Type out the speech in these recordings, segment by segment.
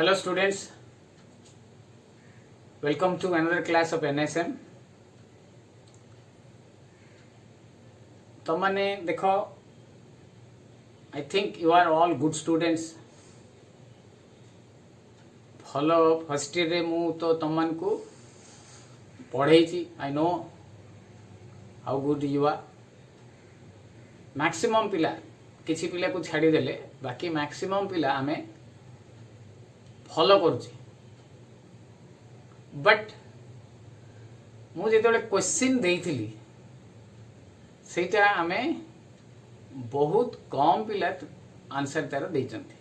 Hello students, welcome to another class of NSM. तमने देखो, I think you are all good students. भलो first year रे मु तो तमन को पढ़ाई छी. I know how good you are. Maximum पिला किसी पिला को छाड़ी देले बाकी मैक्सिमम पिला हमें फॉलो करुची. बट मु जेतबेले क्वेश्चन देइथिली सेटा हमें बहुत कम पिला आंसर तार देइचंती.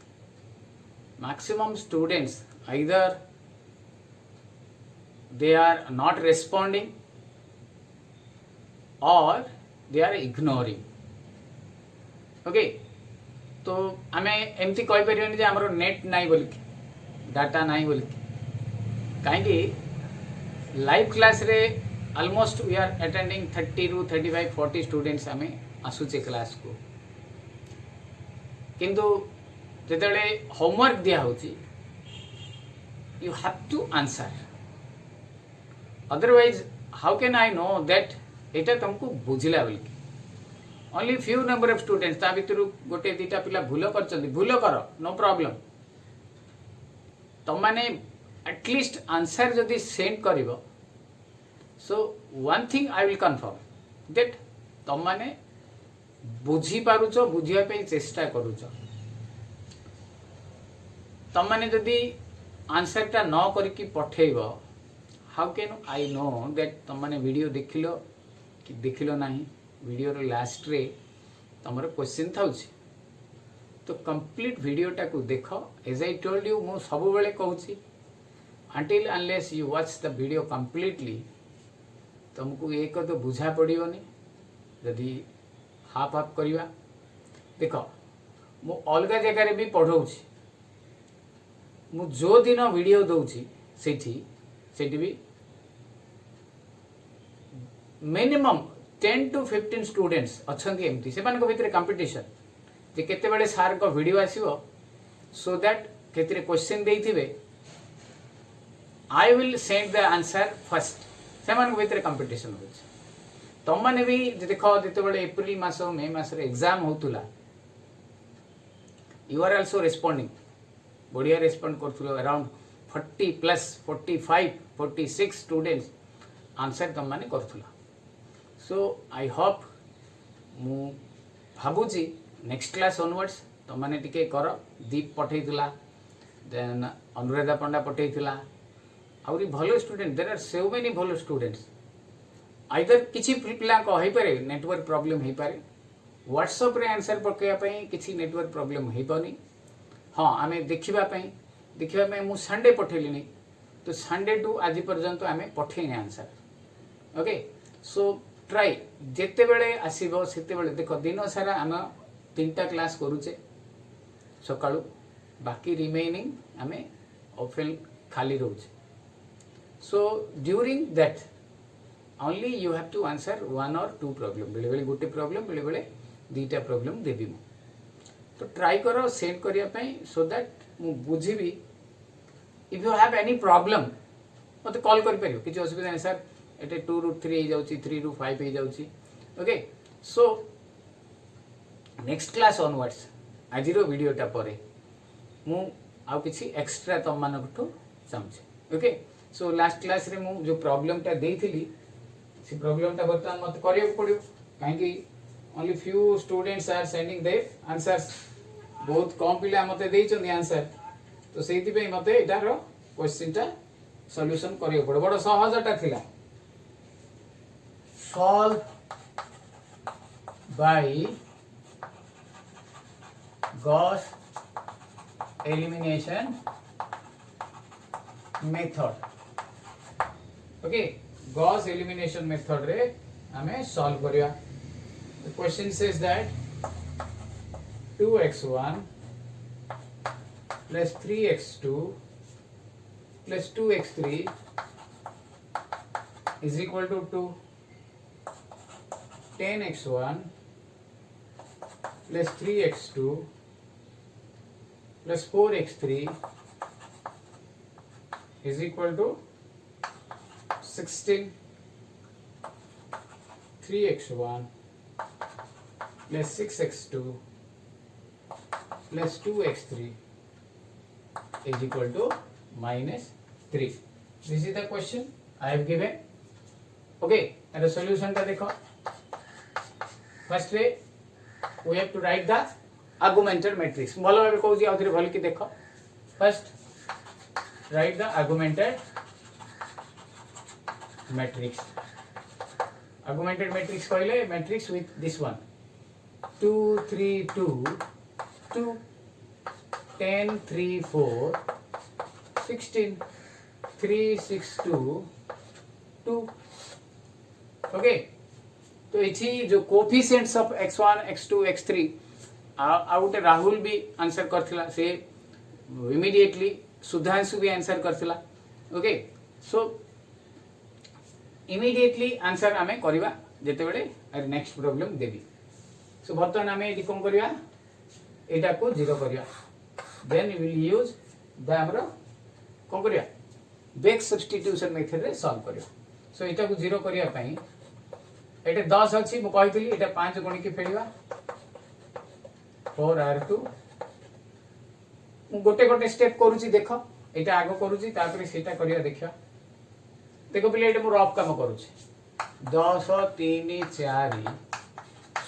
Maximum students either they are not responding or they are ignoring. Okay, तो आमे एमती कहि परिबनी जे हमरो नेट नाही बोली डाटा नाही बोली कहीं लाइव क्लास रे almost we are attending 30 to 35 40 students आमे आसुचे क्लास को. किंतु जेतले होमवर्क दिया होची you have to answer, otherwise how can I know that एटा तुमको बुझिला बोली. only few number of students ता भितर गोटे दीटा पिला भूल करचंदी, भूल कर नो प्रॉब्लम. तुम माने एटलिस्ट आंसर जदि सेंड करिवो so one thing I will confirm that तुम माने बुझी पारुछ, बुझिया पे चेष्टा करूछ. तुम माने जदि आंसर टा न करके पठेइबो how can I know that तुम माने वीडियो देखिलो कि देखिलो नाही. वीडियो रो लास्ट रे तमरो क्वेश्चन थाउची तो कंप्लीट वीडियो टा को देखो. एज आई टोल्ड यू मु सब बेले कहूची until unless you watch the video completely तुमको एक तो बुझा पड़ियोनी. यदि हाफ हाफ करिवा देखो मु अलग जगह रे भी पढ़ौची, मु जो दिन वीडियो दउची सेठी भी मिनिमम 10 to 15 स्टूडेंट्स अच्छंती एमती से मानको भितरे कंपटीशन जे केते बेले सार को वीडियो आसीबो सो दैट केते क्वेश्चन देइथिबे I will send the answer first. से मानको भितरे कंपटीशन होछ. तुम माने भी देखो जेते बेले अप्रैल मास मे मास रे एग्जाम होतुला यू आर आल्सो रिस्पोंडिंग, बढ़िया रेस्पॉन्ड करथुलो. अराउंड 40 प्लस 45 46 स्टूडेंट्स आंसर तुम माने करथुला. सो आई होप मु भाबुची नेक्स्ट क्लास ऑनवर्ड्स तुम माने टिके कर. दीप पठेइथुला, देन अनुराधा पंडा पठेइथुला, आउरी भलो student. There are so many भलो स्टूडेंट्स. आइदर किछि पिला को हेइ पारे नेटवर्क प्रॉब्लम हेइ पारे, व्हाट्सएप रे आंसर पकेया पई किछि नेटवर्क प्रॉब्लम हेइ पनी. हाँ आमे देखिबा मु संडे पठेली नहीं तो संडे टू आज पर्यंत आमे पठेने आंसर. ओके, सो ट्राई जेते बेले आसीबो सेते बेले देखो दिन सारा आम 3टा क्लास करूचे सकाळू, बाकी रिमेनिंग आमे ऑफलाइन खाली रहूचे. So during that only you have to answer 1 or 2 problem. बेले बेले गोटे प्रॉब्लम, बेले बेले 2टा प्रॉब्लम देबी मु. तो ट्राई करो सेंड करिया पई सो दैट मु बुझिबी. If you have any problem मते कॉल कर परियो, किछ असुविधा नै सर एटे 2 ରୁ 3 हे जाउची, 3 ରୁ 5 हे जाउची. Okay, so next class onwards आज रो वीडियो टा परे मु आ किछि एक्स्ट्रा तम मानकठो चाहूची. ओके, सो लास्ट क्लास रे मु जो प्रॉब्लम टा देइथिली से प्रॉब्लम टा बर्तमान मते करियो पड़ियो काहे कि only few students are sending their answers. बहुत कम पिला मते देइछन आंसर तो सेति पे मते एटार क्वेश्चन टा सॉल्यूशन करियो पड़ो. बड़ सहजटा थिला. Solve by Gauss elimination method. Okay, Gauss elimination method रे हमें सॉल्व करिया. The question says that 2x1 plus 3x2 plus 2x3 is equal to 2. 10x1 plus 3x2 plus 4x3 is equal to 16 3x1 plus 6x2 plus 2x3 is equal to minus 3. This is the question I have given. Okay, and the solution ta dekho. First way we have to write the augmented matrix. भलो भाबे कहूची आउ थरे भल की देखो. First write the augmented matrix. Augmented matrix कहले matrix with this one 2 3 2 2 10 3 4 16 3 6 2 2. Okay, तो इथि जो coefficients of x1 x2 x3 आ गोटे राहुल भी आंसर करथिला से इमीडिएटली सुधांशु भी आंसर करथिला. ओके, सो इमीडिएटली आंसर आमे करबा जेते बेले अरे नेक्स्ट प्रॉब्लम देबी. सो बर्तमान आमे एडी कोन करबा एटा को 0 करबा. Then we will use the हमरो कोन करबा बैक सब्स्टिट्यूशन मेथड रे सॉल्व करबा. सो एटा को 0 करबा पई एटा 10 अछि मु कहितली एटा 5 गुणी के फेडिबा 4r2 मु गोटे गोटे स्टेप करूची. देखो एटा आगो करूची तापर सेटा करबा देखियो. देखो पिले एटा मु रफ काम करूची 10 3 4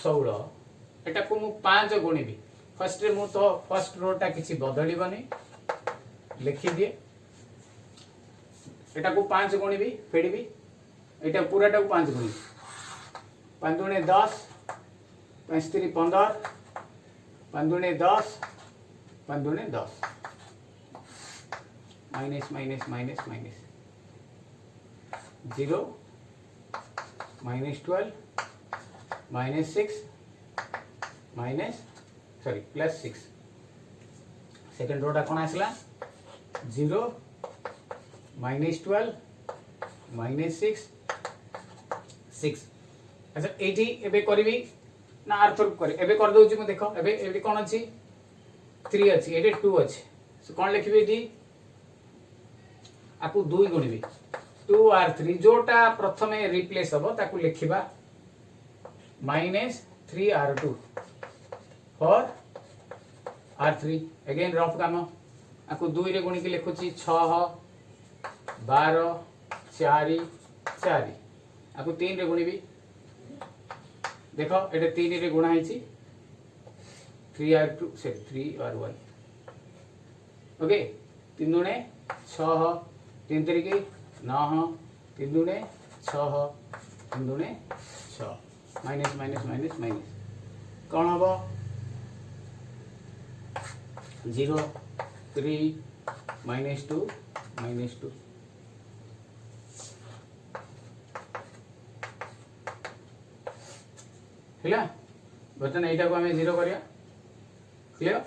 16 एटा को मु 5 गुणीबी. फर्स्ट रे मु तो फर्स्ट रो टा किछि बदली बनी लिखि दिए. एटा को 5 गुणीबी फेडीबी. एटा पूराटा को 5 गुणी 5 दुणे 10 5 3 15 5 दुणे 10 5 दुणे 10 minus minus minus minus 0 minus 12 minus 6 minus sorry plus 6. Second रोटा कोन आसला 0 minus 12 minus 6 6. अच्छा एठी एबे करबी ना आर्थर करी एबे कर दउची म देखो. एबे एबे कोन अछि 3 अछि एबे 2 अछि. सो कोन लिखबी एठी आकु 2 गुणीबी 2r3 जोटा प्रथमे रिप्लेस हबो ताकू लिखिबा -3r2 for r3. Again rough काम आकू 2 रे गुणी के लिखुची 6 12 4 4 आकू 3 रे गुणी भी देखो एटे 3 रे गुणा हिची 3r2 से 3r1. ओके 3 दुणे 6 3 तरीके 9 3 दुणे 6 3 दुणे 6 माइनस माइनस माइनस माइनस कौन हम 0 3 -2 -2. हिला बर्तन एटा को हमें 0 करिया. क्लियर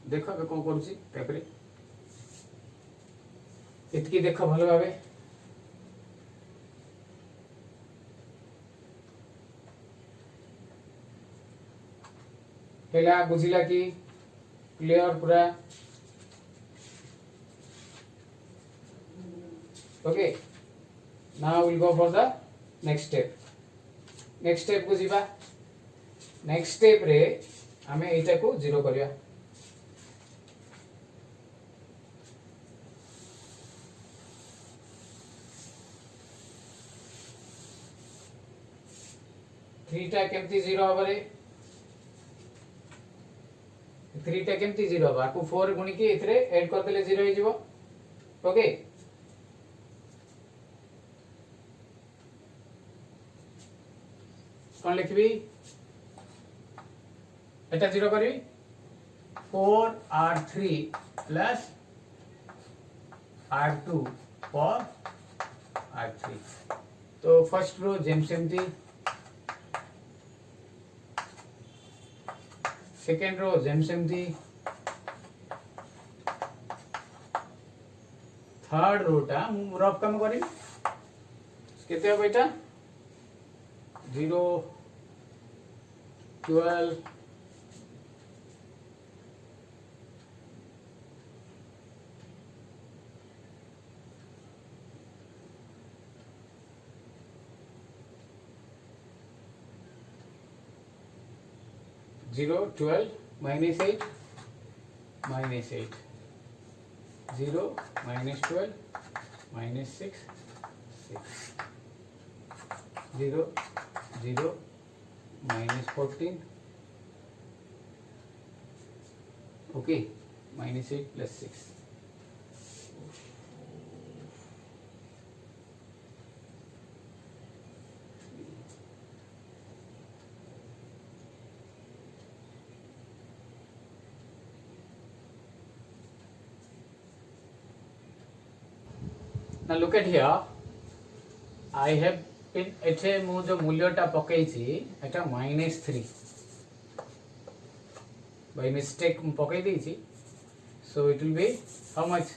देखो अब कौन करूची तापरे इतकी देखो भलो भाबे हेला बुझिला कि क्लियर पूरा. Okay now will go for the next step. Next step को जीवा. नेक्स्ट स्टेप रे हमें एटा को 0 करिया. थ्रीटा केमती 0 हबरे 3टा केमती 0 हबा को 4 गुणी के इथरे ऐड कर देले 0 हो जिवो. ओके कौन लिखबी एटा 0 करी 4r3 plus r2 for r3. तो फर्स्ट रो जेम सेमती सेकेंड रो जेम सेमती थर्ड रोटा मु रफ काम करी केते हो बेटा 0 12 14 0 12 minus 8 minus 8 0 minus 12 minus 6 6 0 0 minus 14 okay minus 8 plus 6. Now look at here, I have been एठे मु जो मूल्यटा पकईची एटा -3 by mistake मु पकई देची, so it will be how much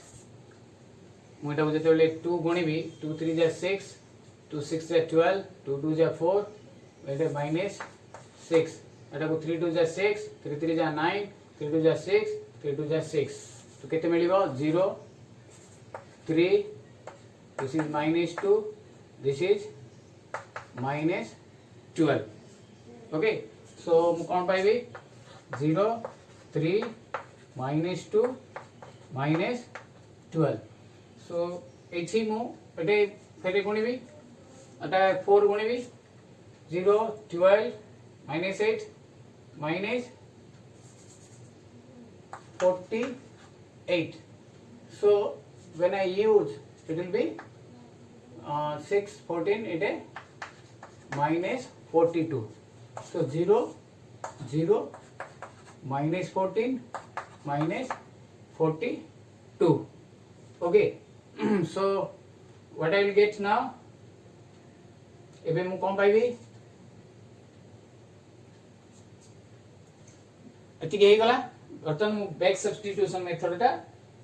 मु एटा जते बेले 2 गुणिबी 2 3 जा 6 2 6 जा 12 2 2 जा 4 एटा -6 एटा को 3 2 जा 6 3 3 जा 9 3 2 जा 6 3 2 जा 6 तो केते मिलिबो 0 3 this is -2 this is -12 okay so mu kon paibi 0 3 -2 -12 so ethi mu ete fere gunibi eta 4 gunibi 0 12 -8 -48 so when I use it will be 6 14 it is -42 so 0 0 -14 -42 okay so what I will get now ebe mu kon paibi एति हे गला बर्तन मु back substitution method टा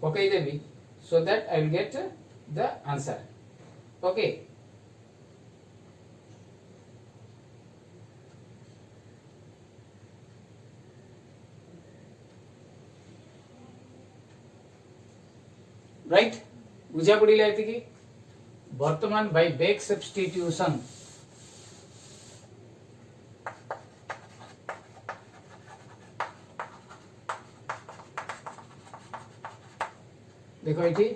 पकई देबी so that I will get the answer okay right बुझा पड़िला एति की वर्तमान buy back substitution देखो ये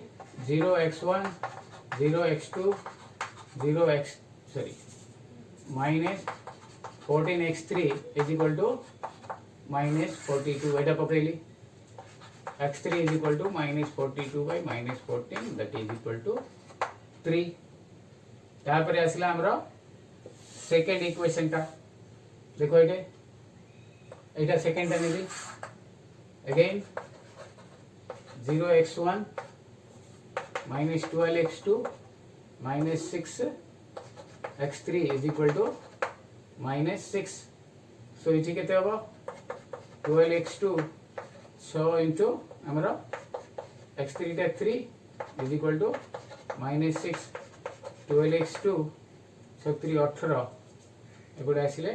0x1 0x2 0x sorry minus 14x3 is equal to minus 42 Etah पकड़ली x3 is equal to minus 42 by minus 14 that is equal to 3 यहाँ पर आसला हमरा सेकेंड इक्वेशन का देखो ये एटा सेकेंड टा नेली again 0x1 minus 12x2 minus 6x3 is equal to minus 6 so इठी केते होबो 12x2 6 into हमरा x3 टा 3 is equal to minus 6 12x2 so 3 18 एगुडा आसिले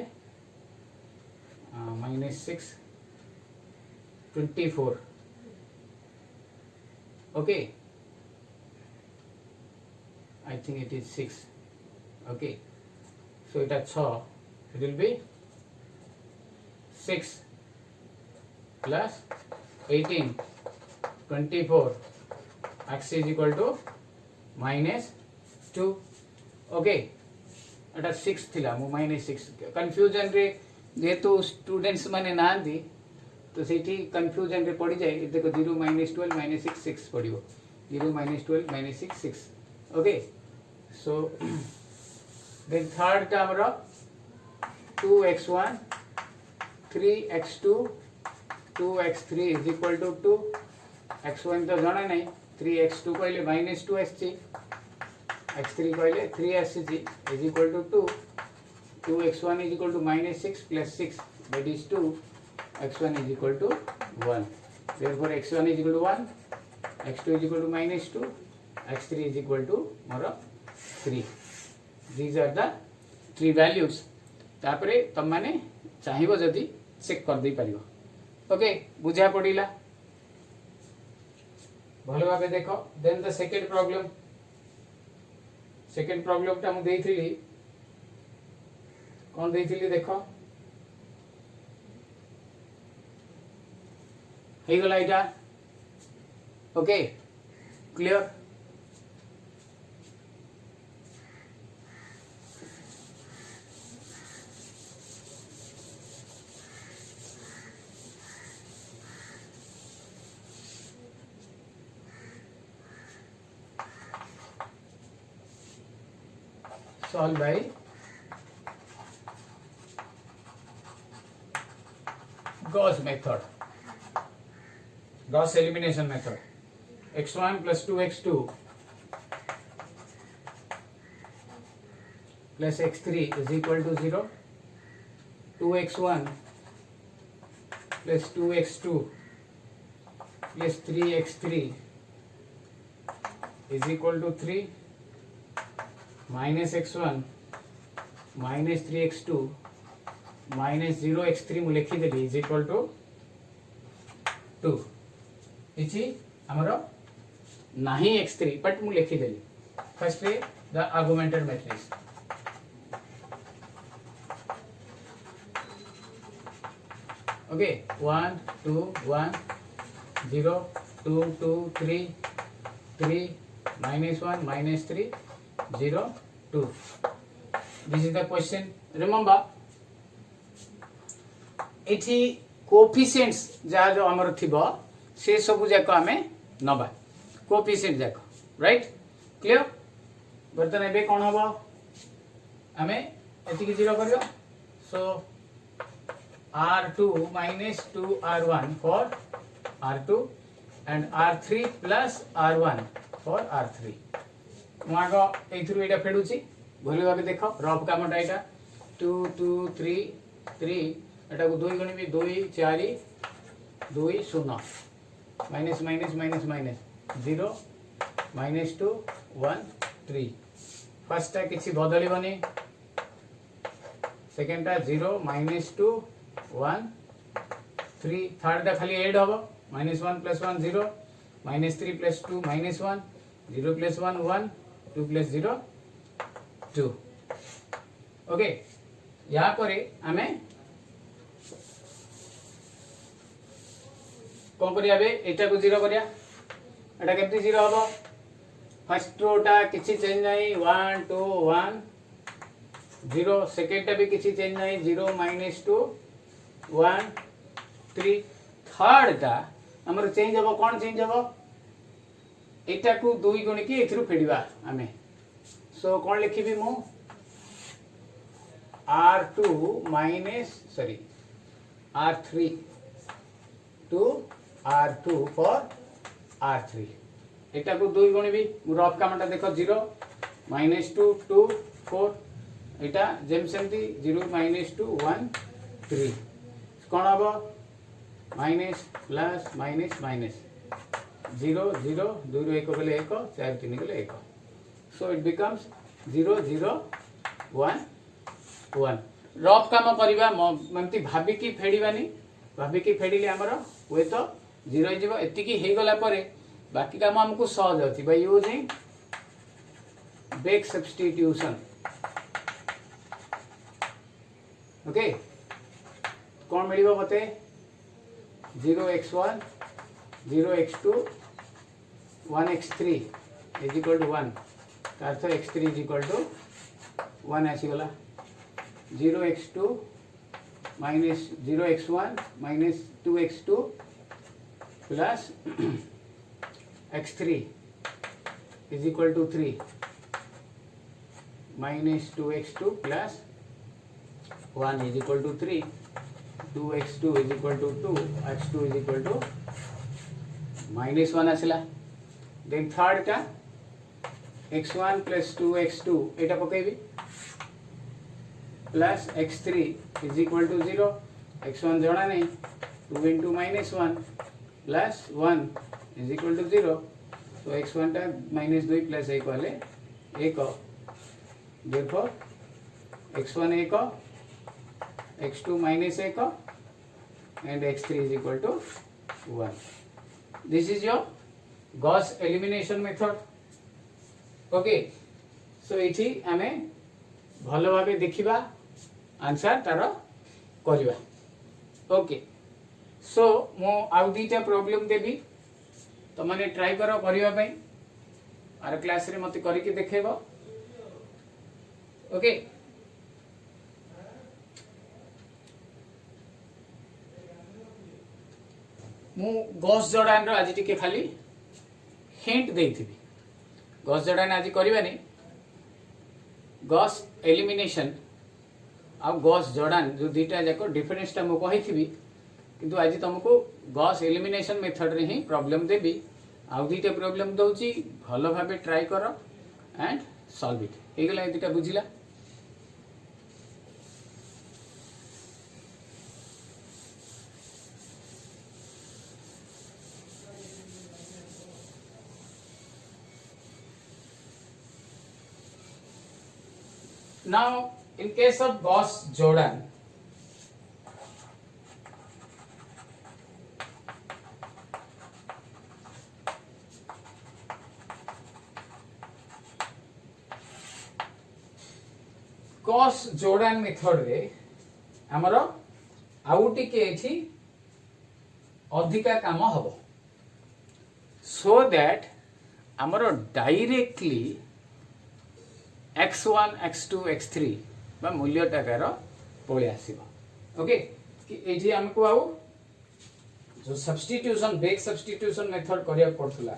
minus 6 24 okay I think it is 6 okay so it is 6 it will be 6 plus 18 24 x is equal to minus 2 okay एटा 6 थिला मु -6 confusion रे जेतु students माने नांदी तो सेठी confusion रे पड़ी जाए देखो 0 -12 -6 6 पड़िबो 0 -12 -6 6 okay so then third का हमरा 2x1 3x2 2x3 is equal to 2 x1 तो जाना नहीं 3x2 कहले -2 आछि x3 कहले 3 आछि is equal to 2 2x1 is equal to -6 plus 6 that is 2 x1 is equal to 1 therefore x1 is equal to 1 x2 is equal to -2 x3 is equal to more 3 these are the three values तापरे तम माने चाहिबो जदी check कर दे परिबो okay बुझा पड़िला भलो भाबे देखो then the second problem ता मु देइथिली कोन देइथिली देखो हे गला इटा okay clear solved by Gauss method, Gauss elimination method. x1 plus 2x2 plus x3 is equal to 0. 2x1 plus 2x2 plus 3x3 is equal to 3. minus x1 minus 3x2 minus 0x3 मु लिखी देली is equal to 2 इछि हमरो नाही x3 but मु लिखी देली first the augmented matrix okay 1 2 1 0 2 2 3 3 minus 1 minus 3 0 2 this is the question remember एठी coefficients जा जो हमर थिबो से सब जाक हमें नबा कोएफिशिएंट जाक राइट क्लियर बर्तन एबे कोन हबो हमें एति की 0 करियो सो r2 minus 2r1 for r2 and r3 plus r1 for r3 मु आग एथुरु एटा फेडुची भले भाबे देखो रफ कामटा एटा 2 2 3 3 एटा को 2 गणी भी 2 4 2 0 minus minus minus minus 0 minus 2 1 3 first टा किछि बदली बनी सेकंड टा 0 माइनस 2 1 3 थर्ड टा खाली ऐड हबो minus 1 plus 1 0 minus 3 plus 2 minus 1 0 plus 1 1 2 plus 0 2 okay या परे हमें कोन करिया बे एटा को 0 करिया एटा केमती 0 हबो फर्स्ट रोटा किछि चेंज नाही 1 2 1 0 सेकंड टा भी किछि चेंज नाही 0 -2 1 3 थर्ड टा हमर चेंज हबो कोन चेंज हबो एटा को 2 गुणी की एथरु फेडिबा हमें सो कोन लिखिबी मु r2 minus sorry r3 to r2 for r3 एटा को 2 गुणी भी रफ कामटा देखो 0 -2 2 4 एटा जेम सेमती 0 -2 1 3 कोन हबो माइनस प्लस माइनस माइनस 0 0 2 रो 1 गले 1 4 3 गले 1 सो इट बिकम्स 0 0 1 1 रफ काम करबा ममती भाबी की फेडिबानी भाबी की फेडिले हमर होय तो 0 जीवो एति की हे गला परे बाकी काम हमकु सहज होती by using back substitution okay कोन मिलिबो मते 0x1 0x2 1x3 is equal to 1 earth x3 is equal to 1 आसी गला 0x2 minus 0x1 minus 2x2 plus x3 is equal to 3 minus 2x2 plus 1 is equal to 3 2x2 is equal to 2 x2 is equal to minus 1 आसला then third का x1 plus 2x2 Etah पकेबी plus x3 is equal to 0 x1 जणा नहीं 2 into minus 1 plus 1 is equal to 0 so x1 टा minus 2 plus 1 वाले 1 therefore x1 1 x2 minus 1 and x3 is equal to 1 this is your Gauss elimination method okay so इठी आमे भलो भाबे देखिबा answer तार करबा okay so मो आउ दीटा प्रॉब्लम देबी तो माने ट्राई करो करिवा पई आर क्लास रे मते करिके देखेबो ओके मु गॉस जॉर्डान रो आज टिके खाली हिंट देइथिबी गॉस जॉर्डान आज करिवानी गॉस एलिमिनेशन आ गॉस जॉर्डान जो दीटा जाको डिफरेंस टा मु कहिथिबी किंतु आज तुमको गॉस एलिमिनेशन मेथड रे ही प्रॉब्लम देबी आउ दीटा प्रॉब्लम दउची भलो भाबे ट्राई करो एंड सॉल्व इट हे गेला दीटा बुझिला now in case of Gauss Jordan Gauss Jordan method रे हमरो आउटी के एठी अधिका काम हबो सो दैट हमरो डायरेक्टली x1 x2 x3 बा मूल्य टाकार पळे आसीबो ओके कि एठी हमको आउ जो सब्स्टिट्यूशन बेक सब्स्टिट्यूशन मेथड करिया पड़थला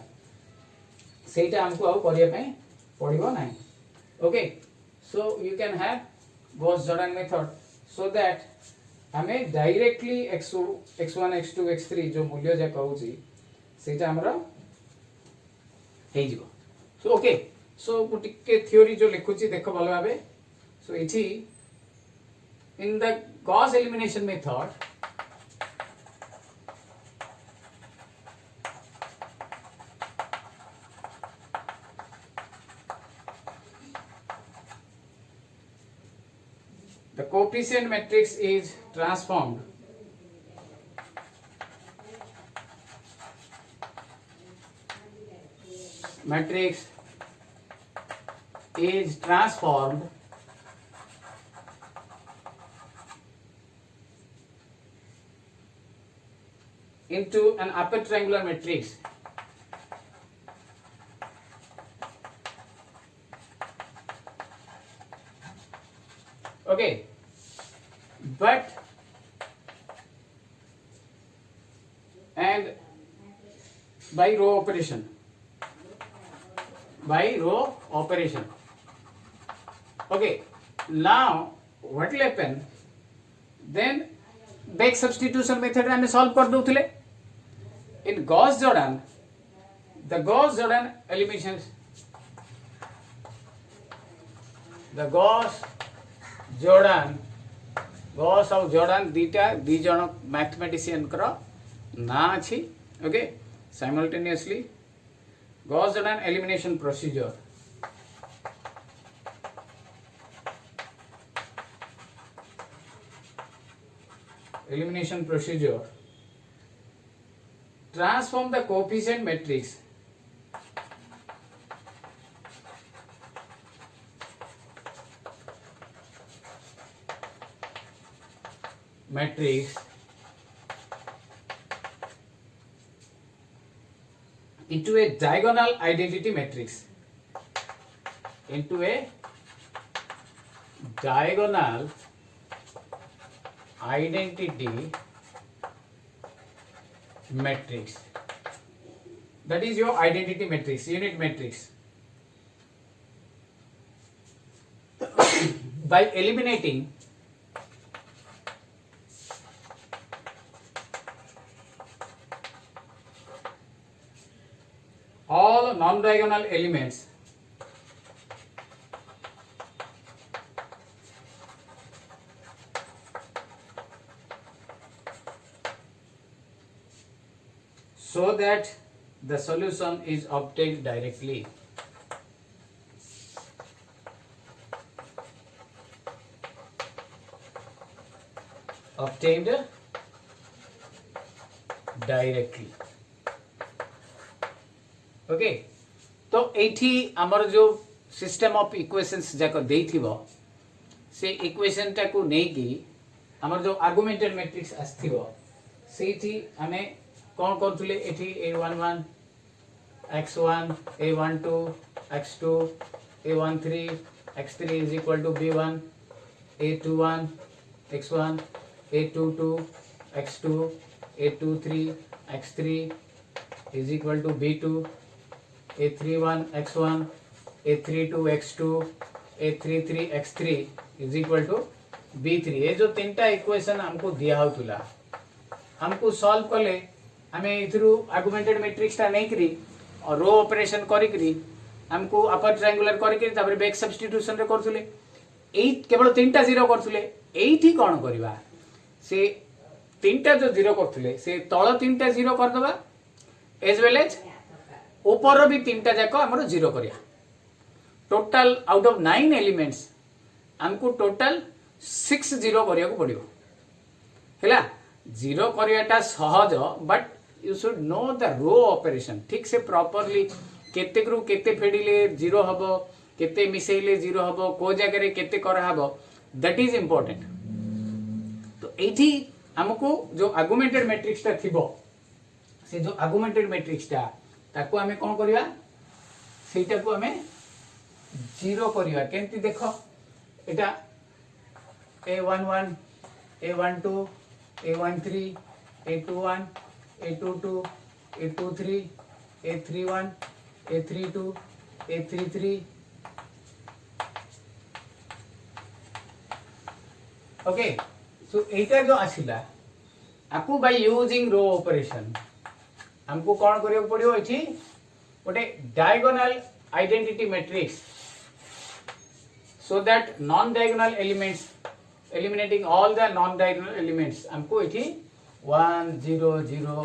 सेटा हमको आउ करिया पय पड़िबो नै okay so you can have Gauss Jordan method so that हमें डायरेक्टली x1 x2 x3 जो मूल्य जा कहउची सेटा हमरा हे जिवो सो ओके सो टिके थ्योरी जो लिखुची देखो भलो भाबे सो इठी in the Gauss elimination method the coefficient matrix is transformed into an upper triangular matrix okay but and by row operation okay now what will happen then back substitution method hame solve कर दोथिले in Gauss Jordan the Gauss Jordan eliminations the Gauss और Jordan दीटा दी जन mathematician करो ना अछि okay simultaneously Gauss Jordan elimination procedure transform the coefficient matrix into a diagonal identity matrix that is your identity matrix unit matrix by eliminating all non-diagonal elements so that the solution is obtained directly. Obtained directly. Okay तो एठी हमर जो system of equations जाको देइथिबो से equation टा को नै कि हमर जो आर्गुमेंटेड मैट्रिक्स आस्थिबो ସେଇଠି ଆମେ କ'ଣ କରୁଥିଲେ ଏଠି a11 x1 a12 x2 a13 x3 is equal to b1 a21 x1 a22 x2 a23 x3 is equal to b2 a31 x1 a32 x2 a33 x3 is equal to b3 ये जो तीनटा equation हमको दिया होतुला हमको solve कले हमें इथरू augmented matrix ता नहीं करी और रो ऑपरेशन करी करी हमको अपर ट्रायंगुलर करी करी तापर बैक सब्स्टिट्यूशन रे करथुले एई केवल तीनटा जीरो करथुले एईठी कोन करबा से तीनटा जो जीरो करथुले से तळ तीनटा जीरो कर दबा एज वेल एज ऊपर भी तीनटा जाक हमरो जीरो करिया टोटल आउट ऑफ 9 एलिमेंट्स हमको टोटल 6 जीरो करिया को पड़ियो हैला जीरो करियाटा सहज but you should know the row operation ठीक से प्रॉपर्ली केते ग्रु केते फेडिले जीरो हबो केते मिसेइले जीरो हबो को जगह रे केते करा हबो दैट इज इंपोर्टेंट तो एठी हमको जो आर्गुमेंटेड मैट्रिक्स ता थिबो से जो आर्गुमेंटेड मैट्रिक्स ता ताको हमें कोन करिया सेटा को हमें जीरो करिया केंती देखो एटा a11 a12 a13 a21 a22 a23 a31 a32 a33 okay so एटा जो आसिला आपको बाय यूजिंग रो ऑपरेशन हमको कौन करियो पड़ियो एठी गोटे diagonal identity matrix so that non diagonal elements eliminating all the non diagonal elements हमको इठी 1 0 0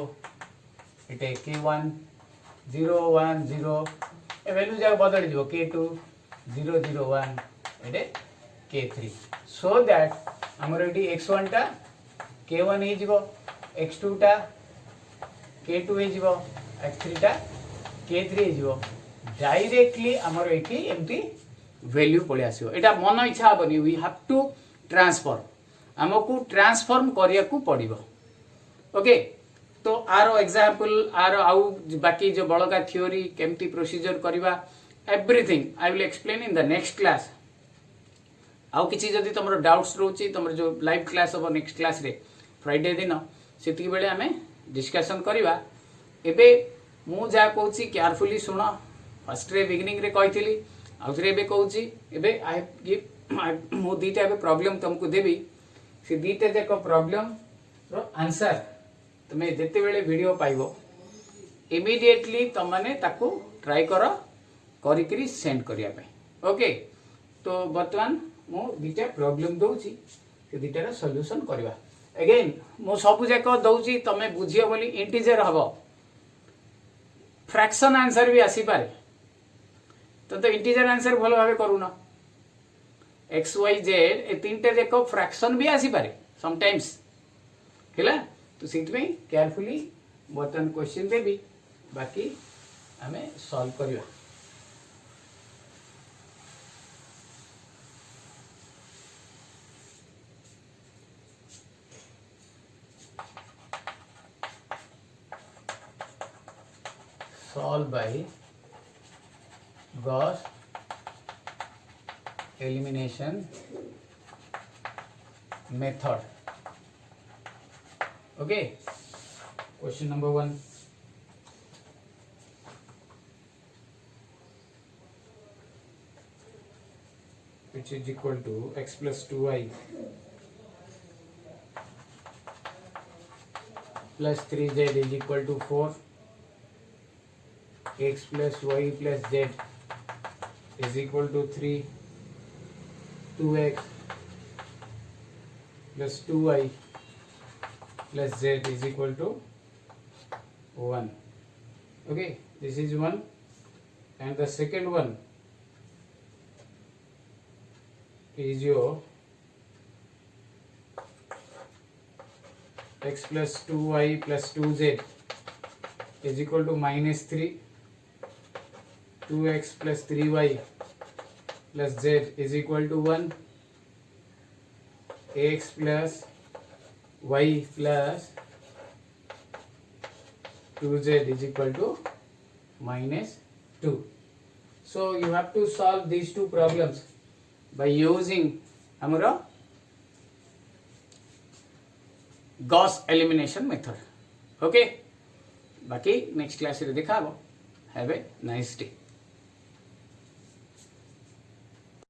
इटे k1 0 1 0 ए वैल्यू जा बदल दियो k2 0 0 1 इटे k3 so that हमर इठी x1 टा k1 हे जिवो x2 टा k2 हे जिवो x3 टा k3 हे जिवो डायरेक्टली हमर इठी एम्ति वैल्यू पड़े आसो एटा मन इच्छा हबनी वी हैव टू ट्रांसफॉर्म हमको ट्रांसफॉर्म करिया को पड़िबो ओके तो आरो एग्जांपल आरो आउ बाकी जो बळका थ्योरी केमती प्रोसीजर करबा everything I will explain in the next class आउ किछि जदी तमरो डाउट्स रहउची तमरो जो लाइव क्लास हो नेक्स्ट क्लास रे फ्राइडे दिन सेति बेले हमें डिस्कशन करबा एबे मु जा कहूची केयरफुली सुनो फर्स्ट रे बिगिनिंग रे कहितली आउथरे एबे कहूची एबे आई गिव मो दीटा एबे प्रॉब्लम तुमको देबी से दीटा जाक प्रॉब्लम रो आंसर तमे जेते बेले वीडियो पाइबो इमीडिएटली तमने ताको ट्राई करो करी करी सेंड करिया पे ओके तो वर्तमान मो दीटा प्रॉब्लम दोउची से दीटा रो सॉल्यूशन करबा अगेन मो सब जाक दोउची तमे बुझियो बोली इंटीजर हबो फ्रैक्शन आंसर भी आसी पारे तो इंटीजर आंसर भलो भाबे करूना एक्स वाई जेड ए तीनटे देखो फ्रैक्शन भी आसी पारे समटाइम्स हैला तो सिट में केयरफुली बटन क्वेश्चन देबी बाकी हमें सॉल्व करबा solve by Gauss elimination method okay question number 1 which is equal to x plus 2y plus 3z is equal to 4 x plus y plus z is equal to 3 2x plus 2y plus z is equal to 1 okay this is one and the second one is your x plus 2y plus 2z is equal to minus 3 2x plus 3y plus z is equal to 1 x plus y plus 2z is equal to minus 2. So you have to solve these two problems by using amara Gauss elimination method. Okay, बाकी next class रे देखा. Have a nice day.